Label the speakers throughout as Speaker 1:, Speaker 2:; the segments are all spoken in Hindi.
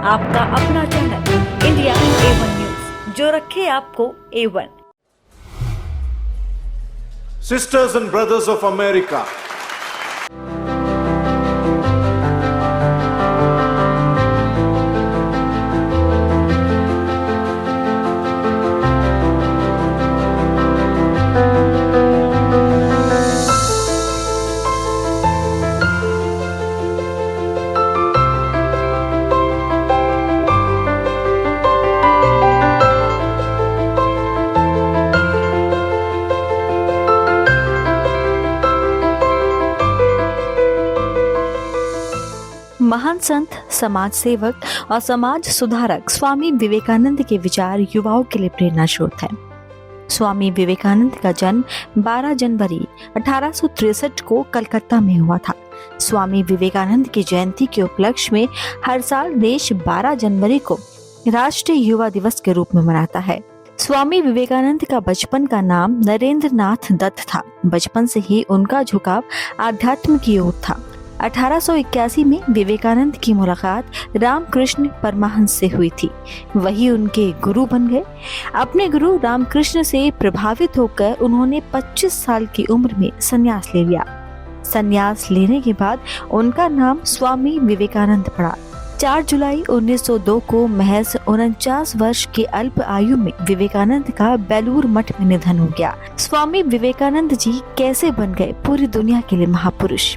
Speaker 1: आपका अपना चैनल इंडिया A1 न्यूज, जो रखे आपको A1।
Speaker 2: Sisters and brothers of America,
Speaker 1: महान संत, समाज सेवक और समाज सुधारक स्वामी विवेकानंद के विचार युवाओं के लिए प्रेरणा स्रोत है। स्वामी विवेकानंद का जन्म 12 जनवरी 1863 को कलकत्ता में हुआ था। स्वामी विवेकानंद की जयंती के उपलक्ष्य में हर साल देश 12 जनवरी को राष्ट्रीय युवा दिवस के रूप में मनाता है। स्वामी विवेकानंद का बचपन का नाम नरेंद्र नाथ दत्त था। बचपन से ही उनका झुकाव आध्यात्म की ओर था। 1881 में विवेकानंद की मुलाकात रामकृष्ण परमहंस से हुई थी। वही उनके गुरु बन गए। अपने गुरु रामकृष्ण से प्रभावित होकर उन्होंने 25 साल की उम्र में संन्यास ले लिया। संन्यास लेने के बाद उनका नाम स्वामी विवेकानंद पड़ा। 4 जुलाई 1902 को महज 49 वर्ष की अल्प आयु में विवेकानंद का बेलूर मठ में निधन हो गया। स्वामी विवेकानंद जी कैसे बन गए पूरी दुनिया के लिए महापुरुष।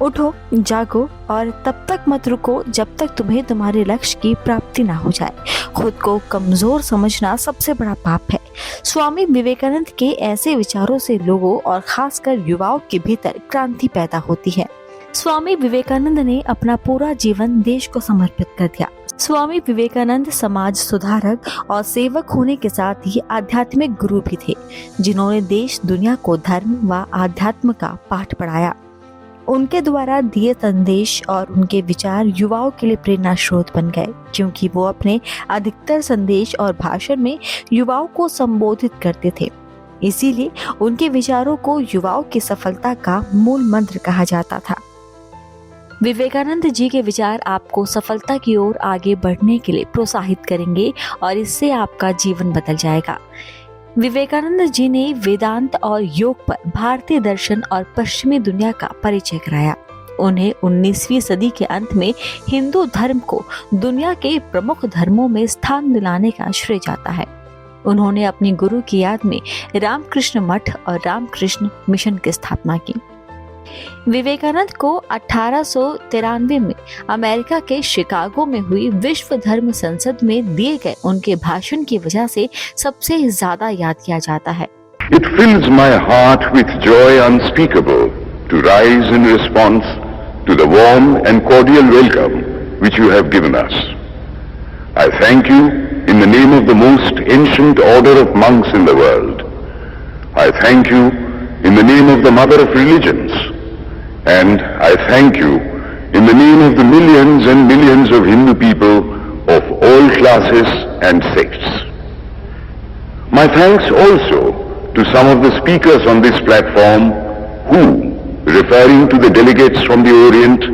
Speaker 1: उठो, जागो और तब तक मत रुको जब तक तुम्हें तुम्हारे लक्ष्य की प्राप्ति ना हो जाए। खुद को कमजोर समझना सबसे बड़ा पाप है। स्वामी विवेकानंद के ऐसे विचारों से लोगों और खासकर युवाओं के भीतर क्रांति पैदा होती है। स्वामी विवेकानंद ने अपना पूरा जीवन देश को समर्पित कर दिया। स्वामी विवेकानंद समाज सुधारक और सेवक होने के साथ ही आध्यात्मिक गुरु भी थे, जिन्होंने देश दुनिया को धर्म व आध्यात्म का पाठ पढ़ाया। उनके द्वारा दिए संदेश और उनके विचार युवाओं के लिए प्रेरणा स्रोत बन गए, क्योंकि वो अपने अधिकतर संदेश और भाषण में युवाओं को संबोधित करते थे। इसीलिए उनके विचारों को युवाओं की सफलता का मूल मंत्र कहा जाता था। विवेकानंद जी के विचार आपको सफलता की ओर आगे बढ़ने के लिए प्रोत्साहित करेंगे और इससे आपका जीवन बदल जाएगा। विवेकानंद जी ने वेदांत और योग पर भारतीय दर्शन और पश्चिमी दुनिया का परिचय कराया। उन्हें 19वीं सदी के अंत में हिंदू धर्म को दुनिया के प्रमुख धर्मों में स्थान दिलाने का श्रेय जाता है। उन्होंने अपने गुरु की याद में रामकृष्ण मठ और रामकृष्ण मिशन की स्थापना की। विवेकानंद को 1893 में अमेरिका के शिकागो में हुई विश्व धर्म संसद में दिए गए उनके भाषण की वजह से सबसे ज्यादा याद किया जाता है।
Speaker 3: It fills my heart with joy unspeakable to rise in response to the warm and cordial welcome which you have given us. I thank you in the name of the most ancient order of monks in the world. I thank you in the name of the mother of religions. And I thank you in the name of the millions and millions of Hindu people of all classes and sects. My thanks also to some of the speakers on this platform who, referring to the delegates from the Orient,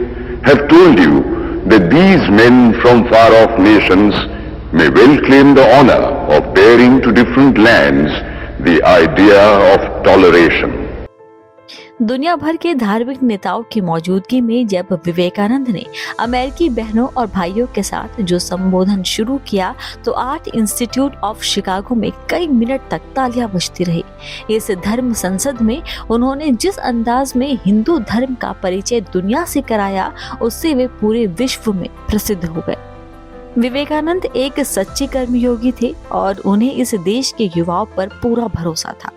Speaker 3: have told you that these men from far-off nations may well claim the honor of bearing to different lands the idea of toleration.
Speaker 1: दुनिया भर के धार्मिक नेताओं की मौजूदगी में जब विवेकानंद ने अमेरिकी बहनों और भाइयों के साथ जो संबोधन शुरू किया तो आर्ट इंस्टीट्यूट ऑफ शिकागो में कई मिनट तक तालियां बजती रही। इस धर्म संसद में उन्होंने जिस अंदाज में हिंदू धर्म का परिचय दुनिया से कराया, उससे वे पूरे विश्व में प्रसिद्ध हो गए। विवेकानंद एक सच्चे कर्मयोगी थे और उन्हें इस देश के युवाओं पर पूरा भरोसा था।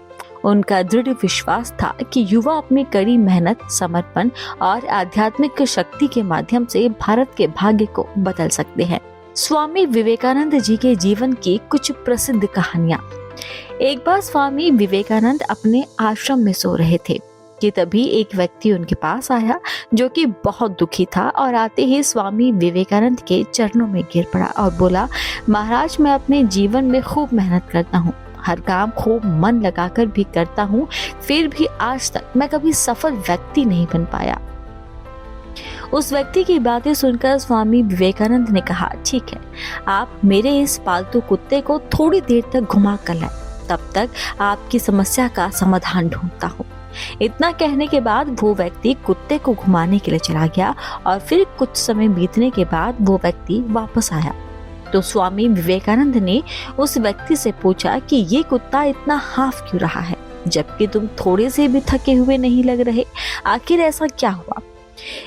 Speaker 1: उनका दृढ़ विश्वास था कि युवा अपनी कड़ी मेहनत, समर्पण और आध्यात्मिक शक्ति के माध्यम से भारत के भाग्य को बदल सकते हैं। स्वामी विवेकानंद जी के जीवन की कुछ प्रसिद्ध कहानियां। एक बार स्वामी विवेकानंद अपने आश्रम में सो रहे थे कि तभी एक व्यक्ति उनके पास आया जो कि बहुत दुखी था और आते ही स्वामी विवेकानंद के चरणों में गिर पड़ा और बोला, महाराज, मैं अपने जीवन में खूब मेहनत करता हूँ, हर काम खूब मन लगाकर भी करता हूँ, फिर भी आज तक मैं कभी सफल व्यक्ति नहीं बन पाया। उस व्यक्ति की बातें सुनकर स्वामी विवेकानंद ने कहा, ठीक है, आप मेरे इस पालतू कुत्ते को थोड़ी देर तक घुमा कर लाएं, तब तक आपकी समस्या का समाधान ढूंढता हूँ। इतना कहने के बाद वो व्यक्ति कुत्ते को घुमाने के लिए चला गया और फिर कुछ समय बीतने के बाद वो व्यक्ति वापस आया तो स्वामी विवेकानंद ने उस व्यक्ति से पूछा कि ये कुत्ता इतना हाफ क्यों रहा है, जबकि तुम थोड़े से भी थके हुए नहीं लग रहे, आखिर ऐसा क्या हुआ?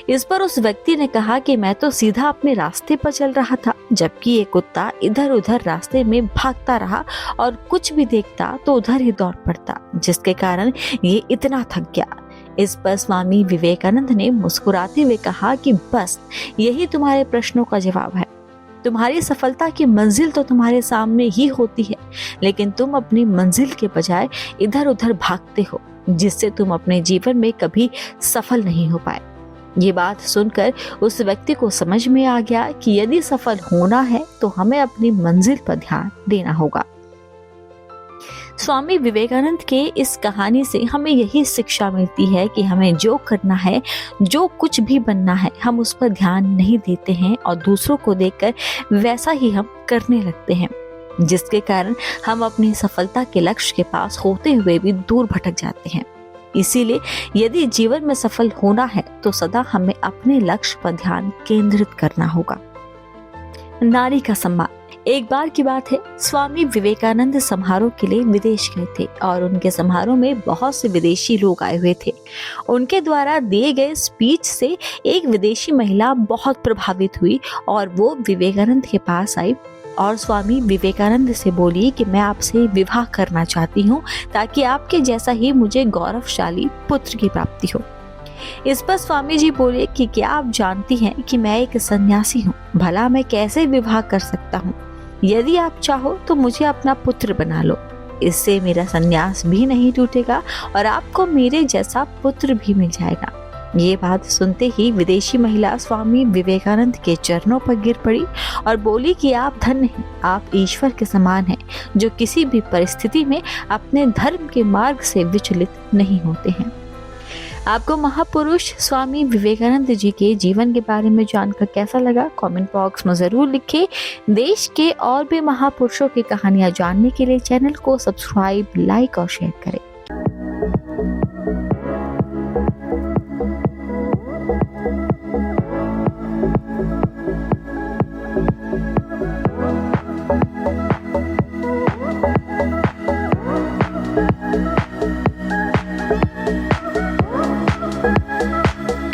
Speaker 1: इस पर उस व्यक्ति ने कहा कि मैं तो सीधा अपने रास्ते पर चल रहा था, जबकि ये कुत्ता इधर उधर रास्ते में भागता रहा और कुछ भी देखता तो उधर ही दौड़ पड़ता, जिसके कारण ये इतना थक गया। इस पर स्वामी विवेकानंद ने मुस्कुराते हुए कहा कि बस यही तुम्हारे प्रश्नों का जवाब है। तुम्हारी सफलता की मंजिल तो तुम्हारे सामने ही होती है, लेकिन तुम अपनी मंजिल के बजाय इधर उधर भागते हो, जिससे तुम अपने जीवन में कभी सफल नहीं हो पाए। ये बात सुनकर उस व्यक्ति को समझ में आ गया कि यदि सफल होना है तो हमें अपनी मंजिल पर ध्यान देना होगा। स्वामी विवेकानंद के इस कहानी से हमें यही शिक्षा मिलती है कि हमें जो करना है, जो कुछ भी बनना है, हम उस पर ध्यान नहीं देते हैं और दूसरों को देखकर वैसा ही हम करने लगते हैं, जिसके कारण हम अपनी सफलता के लक्ष्य के पास होते हुए भी दूर भटक जाते हैं। इसीलिए यदि जीवन में सफल होना है तो सदा हमें अपने लक्ष्य पर ध्यान केंद्रित करना होगा। नारी का सम्मान। एक बार की बात है, स्वामी विवेकानंद समारोह के लिए विदेश गए थे और उनके समारोह में बहुत से विदेशी लोग आए हुए थे। उनके द्वारा दिए गए स्पीच से एक विदेशी महिला बहुत प्रभावित हुई और वो विवेकानंद के पास आई और स्वामी विवेकानंद से बोली कि मैं आपसे विवाह करना चाहती हूँ ताकि आपके जैसा ही मुझे गौरवशाली पुत्र की प्राप्ति हो। इस पर स्वामी जी बोले कि क्या आप जानती हैं कि मैं एक सन्यासी हूँ, भला मैं कैसे विवाह कर सकता हूँ? यदि आप चाहो तो मुझे अपना पुत्र बना लो, इससे मेरा सन्यास भी नहीं टूटेगा और आपको मेरे जैसा पुत्र भी मिल जाएगा। ये बात सुनते ही विदेशी महिला स्वामी विवेकानंद के चरणों पर गिर पड़ी और बोली कि आप धन्य हैं, आप ईश्वर के समान हैं, जो किसी भी परिस्थिति में अपने धर्म के मार्ग से विचलित नहीं होते हैं। आपको महापुरुष स्वामी विवेकानंद जी के जीवन के बारे में जानकर कैसा लगा? कमेंट बॉक्स में जरूर लिखें। देश के और भी महापुरुषों की कहानियां जानने के लिए चैनल को सब्सक्राइब, लाइक और शेयर करें।